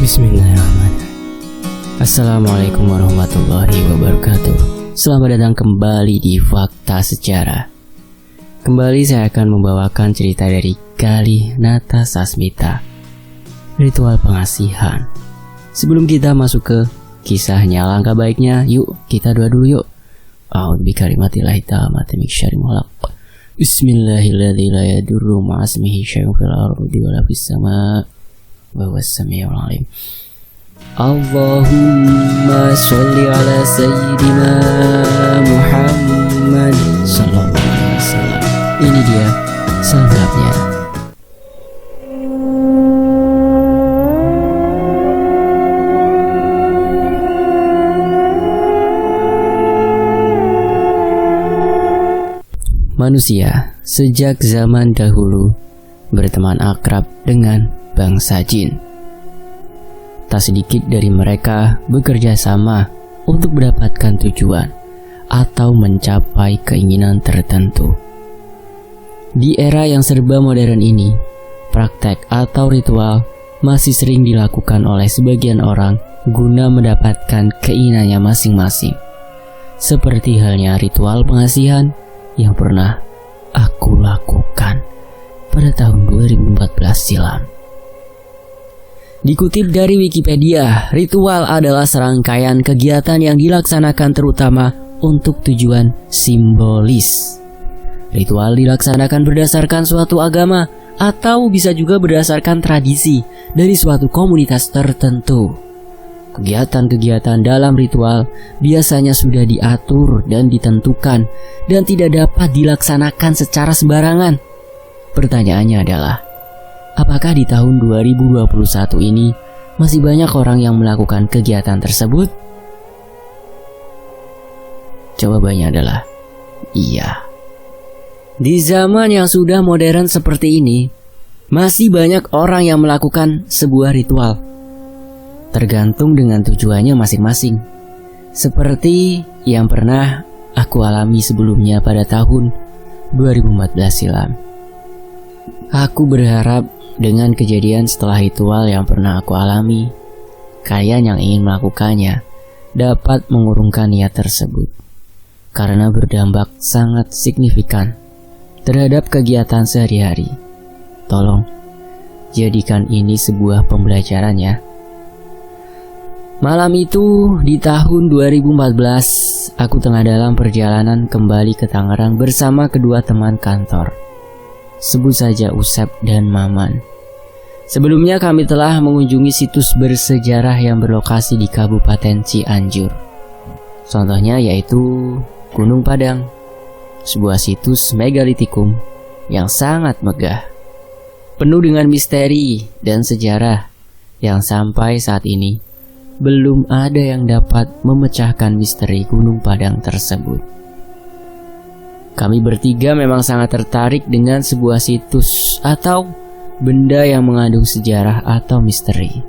Bismillahirrahmanirrahim. Assalamualaikum warahmatullahi wabarakatuh. Selamat datang kembali di Fakta Sejarah. Kembali saya akan membawakan cerita dari Kalinata Sasmita, ritual pengasihan. Sebelum kita masuk ke kisahnya, langkah baiknya yuk kita doa dulu yuk. A'udzu bikalimatillahi tammati min syarri ma khalaq. Bismillahirrahmanirrahim. La yadurru ma'asmihi syai'un fil ardi wala fis sama' wa huwas samiul alim. Allahumma sholli ala sayyidina Muhammad sallallahu alaihi wasallam. Ini dia selengkapnya. Manusia sejak zaman dahulu berteman akrab dengan bangsa jin. Tak sedikit dari mereka bekerja sama untuk mendapatkan tujuan atau mencapai keinginan tertentu. Di era yang serba modern ini, praktek atau ritual masih sering dilakukan oleh sebagian orang guna mendapatkan keinginannya masing-masing. Seperti halnya ritual pengasihan yang pernah aku lakukan pada tahun 2014 silam. Dikutip dari Wikipedia, ritual adalah serangkaian kegiatan yang dilaksanakan terutama untuk tujuan simbolis. Ritual dilaksanakan berdasarkan suatu agama atau bisa juga berdasarkan tradisi dari suatu komunitas tertentu. Kegiatan-kegiatan dalam ritual biasanya sudah diatur dan ditentukan dan tidak dapat dilaksanakan secara sembarangan. Pertanyaannya adalah, apakah di tahun 2021 ini masih banyak orang yang melakukan kegiatan tersebut? Jawabannya adalah iya. Di zaman yang sudah modern seperti ini, masih banyak orang yang melakukan sebuah ritual. Tergantung dengan tujuannya masing-masing. Seperti yang pernah aku alami sebelumnya pada tahun 2014 silam. Aku berharap dengan kejadian setelah ritual yang pernah aku alami, kalian yang ingin melakukannya dapat mengurungkan niat tersebut, karena berdampak sangat signifikan terhadap kegiatan sehari-hari. Tolong, jadikan ini sebuah pembelajaran ya. Malam itu di tahun 2014, aku tengah dalam perjalanan kembali ke Tangerang bersama kedua teman kantor. Sebut saja Usep dan Maman. Sebelumnya kami telah mengunjungi situs bersejarah yang berlokasi di Kabupaten Cianjur. Contohnya yaitu Gunung Padang, sebuah situs megalitikum yang sangat megah, penuh dengan misteri dan sejarah yang sampai saat ini belum ada yang dapat memecahkan misteri Gunung Padang tersebut. Kami bertiga memang sangat tertarik dengan sebuah situs atau benda yang mengandung sejarah atau misteri.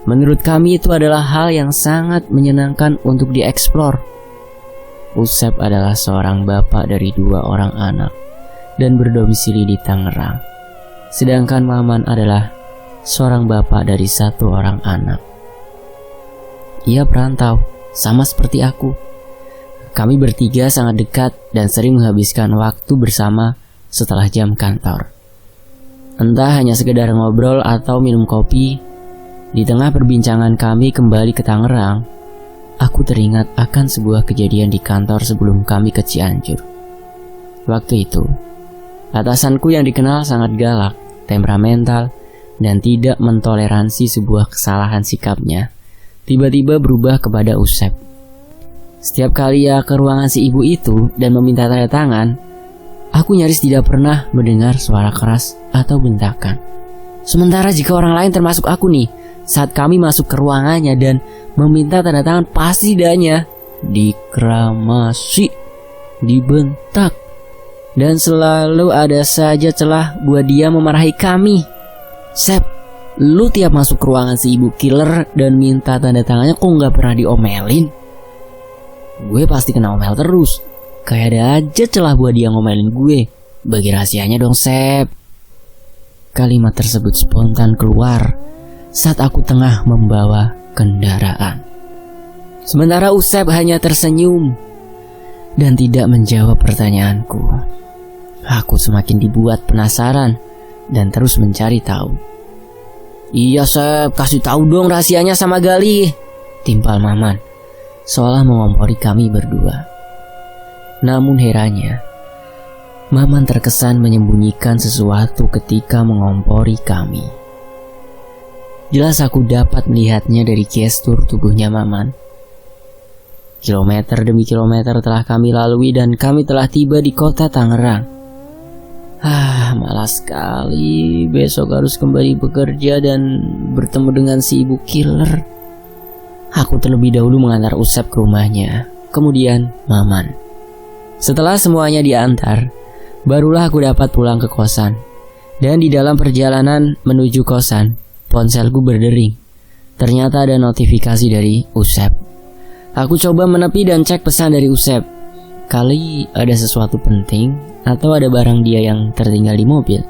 Menurut kami itu adalah hal yang sangat menyenangkan untuk dieksplor. Usep adalah seorang bapak dari 2 orang anak dan berdomisili di Tangerang. Sedangkan Maman adalah seorang bapak dari 1 orang anak. Ia perantau, sama seperti aku. Kami bertiga sangat dekat dan sering menghabiskan waktu bersama setelah jam kantor. Entah hanya sekedar ngobrol atau minum kopi, di tengah perbincangan kami kembali ke Tangerang, aku teringat akan sebuah kejadian di kantor sebelum kami ke Cianjur. Waktu itu, atasanku yang dikenal sangat galak, temperamental, dan tidak mentoleransi sebuah kesalahan sikapnya tiba-tiba berubah kepada Usep. Setiap kali ia ke ruangan si ibu itu dan meminta tanda tangan, aku nyaris tidak pernah mendengar suara keras atau bentakan. Sementara jika orang lain termasuk aku nih, saat kami masuk ke ruangannya dan meminta tanda tangan, pasti tidaknya dikramasi, dibentak, dan selalu ada saja celah buat dia memarahi kami. Sep, lu tiap masuk ke ruangan si ibu killer dan minta tanda tangannya kok gak pernah diomelin? Gue pasti kena omel terus. Kayak ada aja celah buat dia ngomelin gue. Bagi rahasianya dong, Sep. Kalimat tersebut spontan keluar saat aku tengah membawa kendaraan. Sementara Usep hanya tersenyum dan tidak menjawab pertanyaanku. Aku semakin dibuat penasaran dan terus mencari tahu. "Iya Sep, kasih tahu dong rahasianya sama Gali," timpal Maman, seolah mengompori kami berdua. Namun herannya, Maman terkesan menyembunyikan sesuatu ketika mengompori kami. Jelas aku dapat melihatnya dari gestur tubuhnya Maman. Kilometer demi kilometer telah kami lalui dan kami telah tiba di kota Tangerang. Malas sekali, besok harus kembali bekerja dan bertemu dengan si ibu killer. Aku terlebih dahulu mengantar Usep ke rumahnya, kemudian Maman. Setelah semuanya diantar, barulah aku dapat pulang ke kosan. Dan di dalam perjalanan menuju kosan, ponselku berdering. Ternyata ada notifikasi dari Usep. Aku coba menepi dan cek pesan dari Usep. Kali ada sesuatu penting atau ada barang dia yang tertinggal di mobil.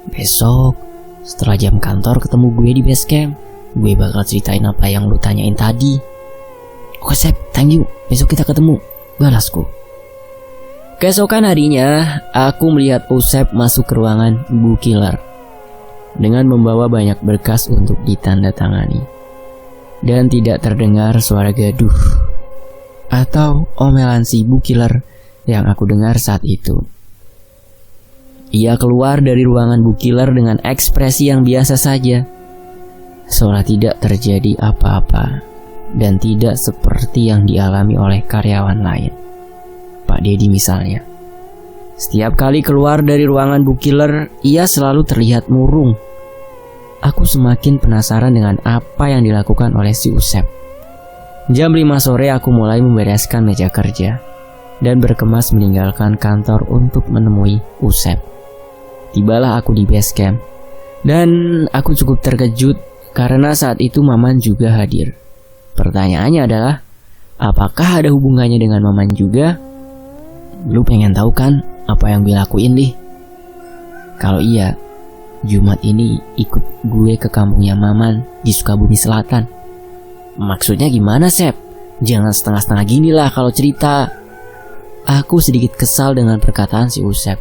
"Besok setelah jam kantor ketemu gue di base camp. Gue bakal ceritain apa yang lu tanyain tadi." "Oke Sep, thank you. Besok kita ketemu," balasku. Keesokan harinya, aku melihat Usep masuk ke ruangan Bu Killer dengan membawa banyak berkas untuk ditandatangani. Dan tidak terdengar suara gaduh atau omelan si Bu Killer yang aku dengar saat itu. Ia keluar dari ruangan Bu Killer dengan ekspresi yang biasa saja, seolah tidak terjadi apa-apa dan tidak seperti yang dialami oleh karyawan lain. Pak Dedi misalnya. Setiap kali keluar dari ruangan Bu Killer, ia selalu terlihat murung. Aku semakin penasaran dengan apa yang dilakukan oleh si Usep. Jam 5 sore aku mulai membereskan meja kerja dan berkemas meninggalkan kantor untuk menemui Usep. Tibalah aku di base camp dan aku cukup terkejut karena saat itu Maman juga hadir. Pertanyaannya adalah, apakah ada hubungannya dengan Maman juga? "Lu pengen tahu kan apa yang gue lakuin, Di?" "Kalau iya, Jumat ini ikut gue ke kampungnya Maman di Sukabumi Selatan." "Maksudnya gimana, Sep? Jangan setengah-setengah gini lah kalau cerita." Aku sedikit kesal dengan perkataan si Usep.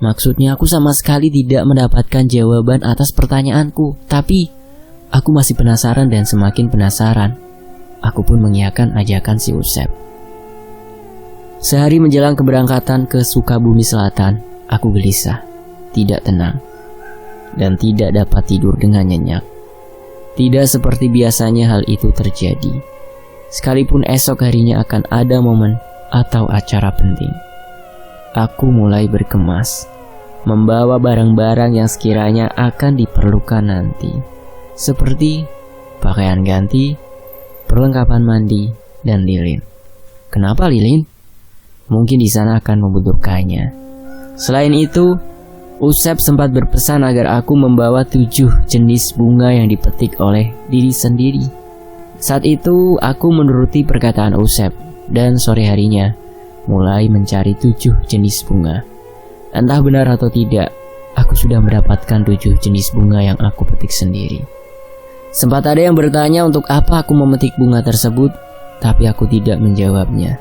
Maksudnya aku sama sekali tidak mendapatkan jawaban atas pertanyaanku. Tapi aku masih penasaran dan semakin penasaran. Aku pun mengiyakan ajakan si Usep. Sehari menjelang keberangkatan ke Sukabumi Selatan, aku gelisah, tidak tenang, dan tidak dapat tidur dengan nyenyak. Tidak seperti biasanya hal itu terjadi, sekalipun esok harinya akan ada momen atau acara penting. Aku mulai berkemas, membawa barang-barang yang sekiranya akan diperlukan nanti, seperti pakaian ganti, perlengkapan mandi, dan lilin. Kenapa lilin? Mungkin di sana akan membutuhkannya. Selain itu, Usep sempat berpesan agar aku membawa 7 jenis bunga yang dipetik oleh diri sendiri. Saat itu aku menuruti perkataan Usep dan sore harinya mulai mencari 7 jenis bunga. Entah benar atau tidak, aku sudah mendapatkan 7 jenis bunga yang aku petik sendiri. Sempat ada yang bertanya untuk apa aku memetik bunga tersebut, tapi aku tidak menjawabnya.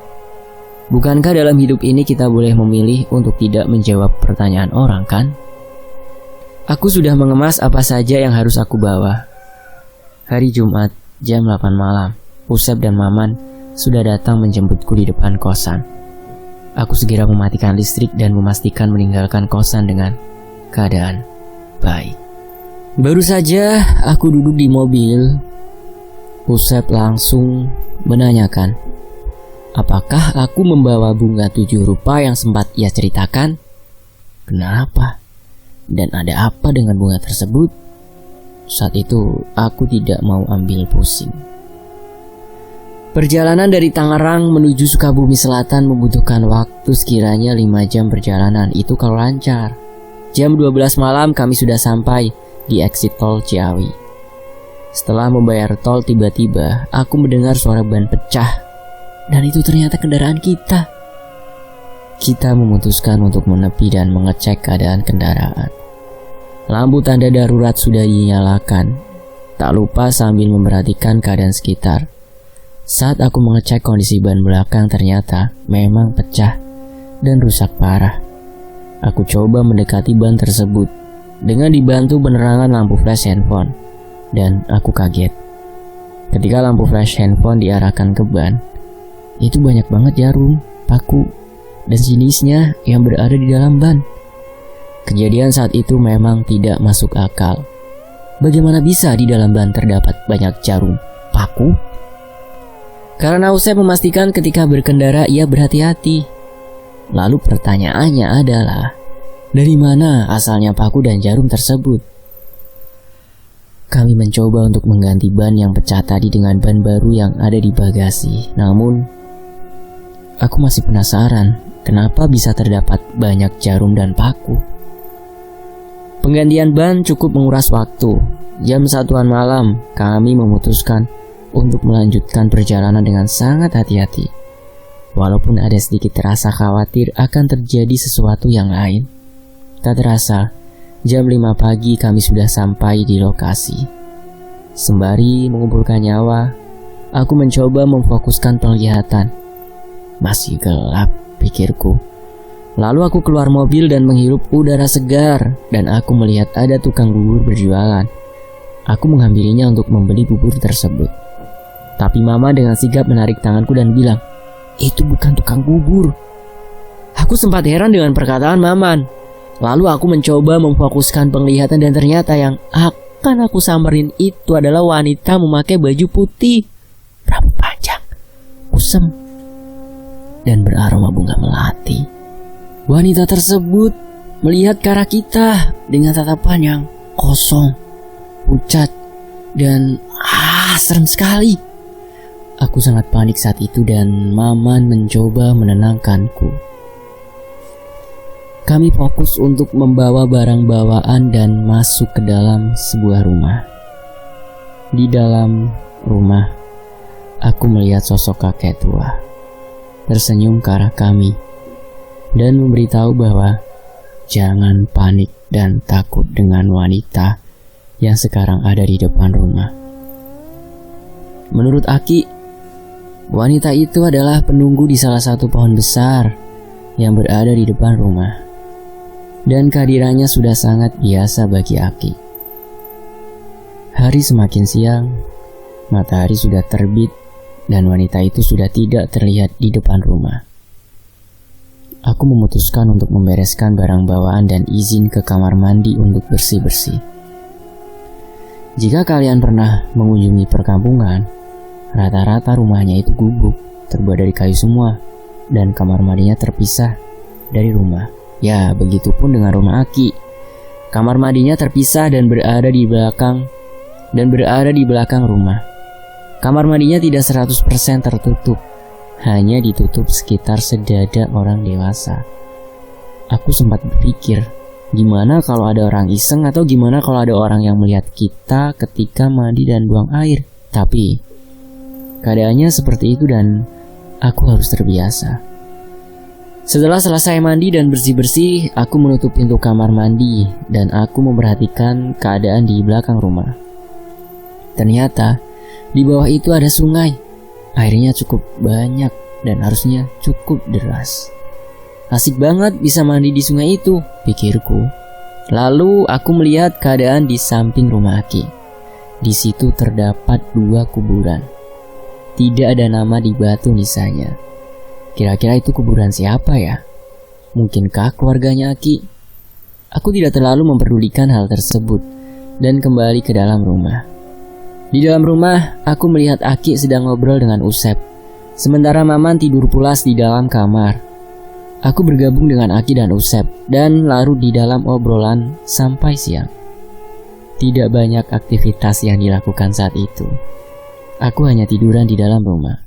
Bukankah dalam hidup ini kita boleh memilih untuk tidak menjawab pertanyaan orang, kan? Aku sudah mengemas apa saja yang harus aku bawa. Hari Jumat, jam 8 malam, Usep dan Maman sudah datang menjemputku di depan kosan. Aku segera mematikan listrik dan memastikan meninggalkan kosan dengan keadaan baik. Baru saja aku duduk di mobil, Usep langsung menanyakan, apakah aku membawa bunga 7 rupa yang sempat ia ceritakan? Kenapa? Dan ada apa dengan bunga tersebut? Saat itu aku tidak mau ambil pusing. Perjalanan dari Tangerang menuju Sukabumi Selatan membutuhkan waktu sekiranya 5 jam perjalanan, itu kalau lancar. Jam 12 malam kami sudah sampai di exit tol Ciawi. Setelah membayar tol, tiba-tiba aku mendengar suara ban pecah. Dan itu ternyata kendaraan kita. Kita memutuskan untuk menepi dan mengecek keadaan kendaraan. Lampu tanda darurat sudah dinyalakan. Tak lupa sambil memperhatikan keadaan sekitar. Saat aku mengecek kondisi ban belakang ternyata memang pecah dan rusak parah. Aku coba mendekati ban tersebut dengan dibantu penerangan lampu flash handphone. Dan aku kaget. Ketika lampu flash handphone diarahkan ke ban, itu banyak banget jarum, paku, dan jenisnya yang berada di dalam ban. Kejadian saat itu memang tidak masuk akal. Bagaimana bisa di dalam ban terdapat banyak jarum, paku? Karena Usep memastikan ketika berkendara ia berhati-hati. Lalu pertanyaannya adalah, dari mana asalnya paku dan jarum tersebut? Kami mencoba untuk mengganti ban yang pecah tadi dengan ban baru yang ada di bagasi. Namun, aku masih penasaran kenapa bisa terdapat banyak jarum dan paku. Penggantian ban cukup menguras waktu. Jam 1-an malam, kami memutuskan untuk melanjutkan perjalanan dengan sangat hati-hati. Walaupun ada sedikit rasa khawatir akan terjadi sesuatu yang lain. Tak terasa, jam 5 pagi kami sudah sampai di lokasi. Sembari mengumpulkan nyawa, aku mencoba memfokuskan penglihatan. Masih gelap, pikirku. Lalu aku keluar mobil dan menghirup udara segar, dan aku melihat ada tukang bubur berjualan. Aku mengambilinya untuk membeli bubur tersebut. Tapi Mama dengan sigap menarik tanganku dan bilang, "Itu bukan tukang bubur." Aku sempat heran dengan perkataan Maman. Lalu aku mencoba memfokuskan penglihatan dan ternyata yang akan aku samperin itu adalah wanita memakai baju putih, rambut panjang, kusam, dan beraroma bunga melati. Wanita tersebut melihat ke arah kita dengan tatapan yang kosong, pucat, dan serem sekali. Aku sangat panik saat itu dan Maman mencoba menenangkanku. Kami fokus untuk membawa barang bawaan dan masuk ke dalam sebuah rumah. Di dalam rumah, aku melihat sosok kakek tua tersenyum ke arah kami dan memberitahu bahwa jangan panik dan takut dengan wanita yang sekarang ada di depan rumah. Menurut Aki, wanita itu adalah penunggu di salah satu pohon besar yang berada di depan rumah. Dan kehadirannya sudah sangat biasa bagi Aki. Hari semakin siang, matahari sudah terbit, dan wanita itu sudah tidak terlihat di depan rumah. Aku memutuskan untuk membereskan barang bawaan dan izin ke kamar mandi untuk bersih-bersih. Jika kalian pernah mengunjungi perkampungan, rata-rata rumahnya itu gubuk, terbuat dari kayu semua, dan kamar mandinya terpisah dari rumah. Ya, begitupun dengan rumah Aki. Kamar mandinya terpisah dan berada di belakang rumah. Kamar mandinya tidak 100% tertutup, hanya ditutup sekitar sedada orang dewasa. Aku sempat berpikir, gimana kalau ada orang iseng atau gimana kalau ada orang yang melihat kita ketika mandi dan buang air. Tapi keadaannya seperti itu dan aku harus terbiasa. Setelah selesai mandi dan bersih-bersih, aku menutup pintu kamar mandi dan aku memperhatikan keadaan di belakang rumah. Ternyata di bawah itu ada sungai. Airnya cukup banyak dan harusnya cukup deras. Asik banget bisa mandi di sungai itu, pikirku. Lalu aku melihat keadaan di samping rumah Aki. Di situ terdapat 2 kuburan. Tidak ada nama di batu nisannya. Kira-kira itu kuburan siapa ya? Mungkinkah keluarganya Aki? Aku tidak terlalu memperdulikan hal tersebut dan kembali ke dalam rumah. Di dalam rumah, aku melihat Aki sedang ngobrol dengan Usep, sementara Maman tidur pulas di dalam kamar. Aku bergabung dengan Aki dan Usep dan larut di dalam obrolan sampai siang. Tidak banyak aktivitas yang dilakukan saat itu. Aku hanya tiduran di dalam rumah.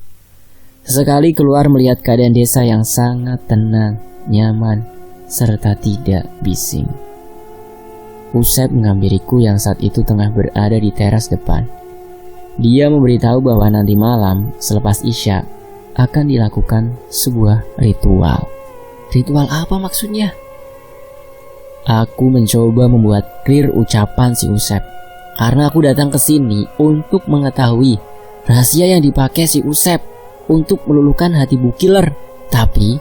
Sesekali keluar melihat keadaan desa yang sangat tenang, nyaman, serta tidak bising. Usep menghampiriku yang saat itu tengah berada di teras depan. Dia memberitahu bahwa nanti malam selepas Isya akan dilakukan sebuah ritual. Ritual apa maksudnya? Aku mencoba membuat clear ucapan si Usep, karena aku datang ke sini untuk mengetahui rahasia yang dipakai si Usep untuk meluluhkan hati Bu Killer. Tapi,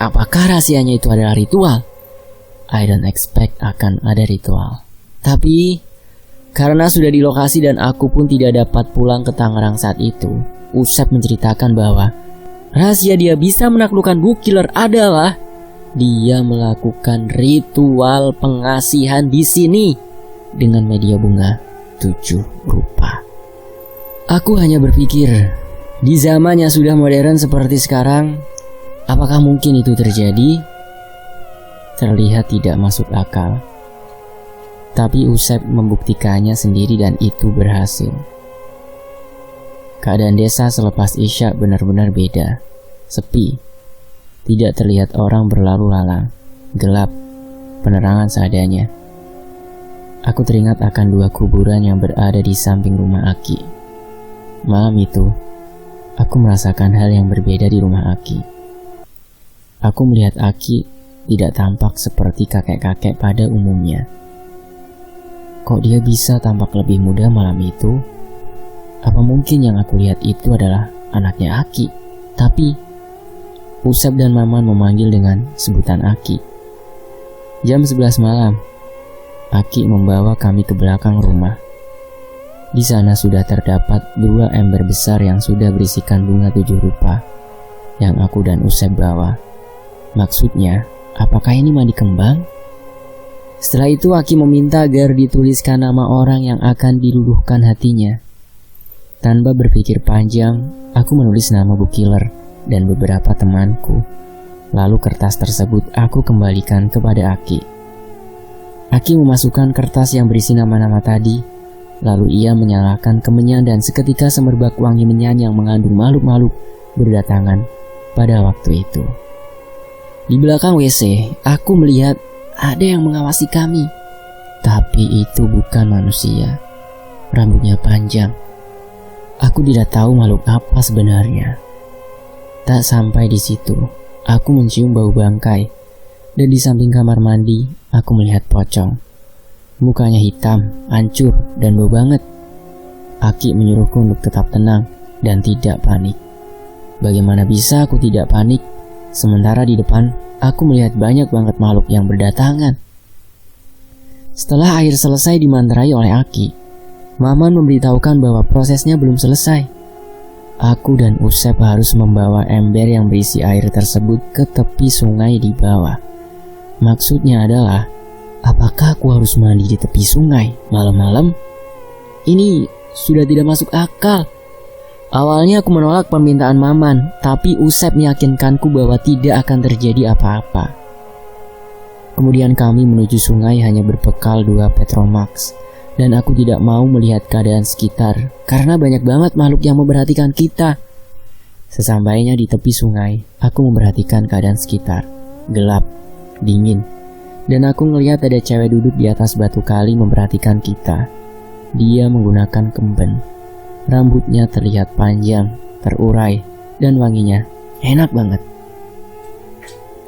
apakah rahasianya itu adalah ritual? I don't expect akan ada ritual. Tapi, karena sudah di lokasi dan aku pun tidak dapat pulang ke Tangerang saat itu, Usep menceritakan bahwa rahasia dia bisa menaklukkan Bu Killer adalah dia melakukan ritual pengasihan di sini dengan media bunga 7 rupa. Aku hanya berpikir, di zaman yang sudah modern seperti sekarang, apakah mungkin itu terjadi? Terlihat tidak masuk akal. Tapi Usep membuktikannya sendiri dan itu berhasil. Keadaan desa selepas Isya benar-benar beda. Sepi. Tidak terlihat orang berlalu lalang. Gelap. Penerangan seadanya. Aku teringat akan 2 kuburan yang berada di samping rumah Aki. Malam itu, aku merasakan hal yang berbeda di rumah Aki. Aku melihat Aki tidak tampak seperti kakek-kakek pada umumnya. Kok dia bisa tampak lebih muda malam itu? Apa mungkin yang aku lihat itu adalah anaknya Aki? Tapi Usep dan Maman memanggil dengan sebutan Aki. Jam 11 malam, Aki membawa kami ke belakang rumah. Di sana sudah terdapat 2 ember besar yang sudah berisikan bunga 7 rupa yang aku dan Usep bawa. Maksudnya, apakah ini mandi kembang? Setelah itu Aki meminta agar dituliskan nama orang yang akan diluluhkan hatinya. Tanpa berpikir panjang, aku menulis nama Bu Killer dan beberapa temanku. Lalu kertas tersebut aku kembalikan kepada Aki. Aki memasukkan kertas yang berisi nama-nama tadi. Lalu ia menyalakan kemenyan dan seketika semerbak wangi menyan yang mengandung makhluk-makhluk berdatangan pada waktu itu. Di belakang WC, aku melihat ada yang mengawasi kami. Tapi itu bukan manusia. Rambutnya panjang. Aku tidak tahu makhluk apa sebenarnya. Tak sampai di situ, aku mencium bau bangkai. Dan di samping kamar mandi, aku melihat pocong. Mukanya hitam, hancur, dan bau banget. Aki menyuruhku untuk tetap tenang dan tidak panik. Bagaimana bisa aku tidak panik? Sementara di depan, aku melihat banyak banget makhluk yang berdatangan. Setelah air selesai dimanterai oleh Aki, Maman memberitahukan bahwa prosesnya belum selesai. Aku dan Usep harus membawa ember yang berisi air tersebut ke tepi sungai di bawah. Maksudnya adalah, apakah aku harus mandi di tepi sungai malam-malam? Ini sudah tidak masuk akal. Awalnya aku menolak permintaan Maman, tapi Usep meyakinkanku bahwa tidak akan terjadi apa-apa. Kemudian kami menuju sungai hanya berbekal 2 Petromax. Dan aku tidak mau melihat keadaan sekitar karena banyak banget makhluk yang memperhatikan kita. Sesampainya di tepi sungai, aku memperhatikan keadaan sekitar. Gelap, dingin, dan aku melihat ada cewek duduk di atas batu kali memperhatikan kita. Dia menggunakan kemben. Rambutnya terlihat panjang, terurai, dan wanginya enak banget.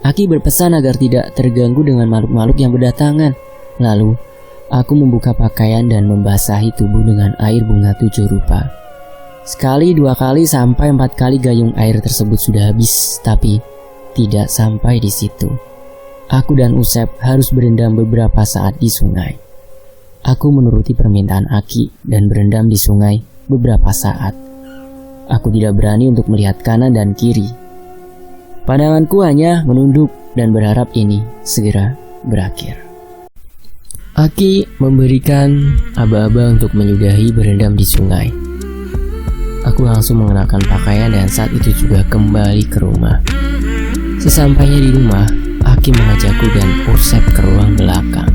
Aki berpesan agar tidak terganggu dengan makhluk-makhluk yang berdatangan. Lalu aku membuka pakaian dan membasahi tubuh dengan air bunga 7 rupa. Sekali, 2 kali, sampai 4 kali gayung air tersebut sudah habis. Tapi tidak sampai di situ. Aku dan Usep harus berendam beberapa saat di sungai. Aku menuruti permintaan Aki dan berendam di sungai beberapa saat. Aku tidak berani untuk melihat kanan dan kiri. Pandanganku hanya menunduk dan berharap ini segera berakhir. Aki memberikan aba-aba untuk menyudahi berendam di sungai. Aku langsung mengenakan pakaian dan saat itu juga kembali ke rumah. Sesampainya di rumah, Aki mengajakku dan Usep ke ruang belakang.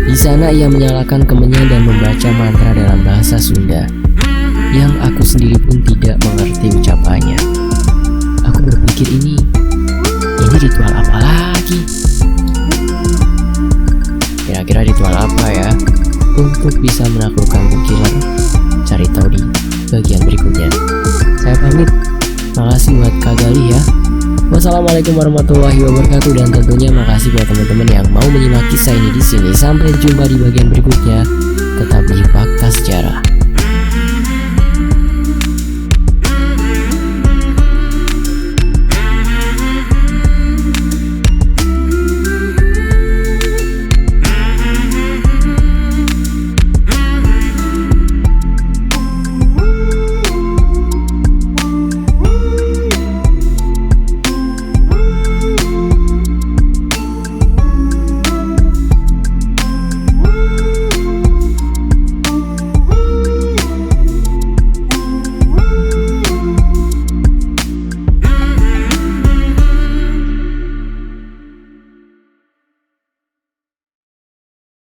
Di sana ia menyalakan kemenyan dan membaca mantra dalam bahasa Sunda yang aku sendiri pun tidak mengerti ucapannya. Aku berpikir ini ritual apa lagi? Kira-kira ritual apa ya untuk bisa menaklukkan Bu Killer? Cari tahu di bagian berikutnya. Saya pamit. Makasih buat Kak Galih ya Wassalamualaikum warahmatullahi wabarakatuh, dan tentunya makasih buat teman-teman yang mau menyimak kisah ini di sini. Sampai jumpa di bagian berikutnya. Tetap di Fakta Sejarah.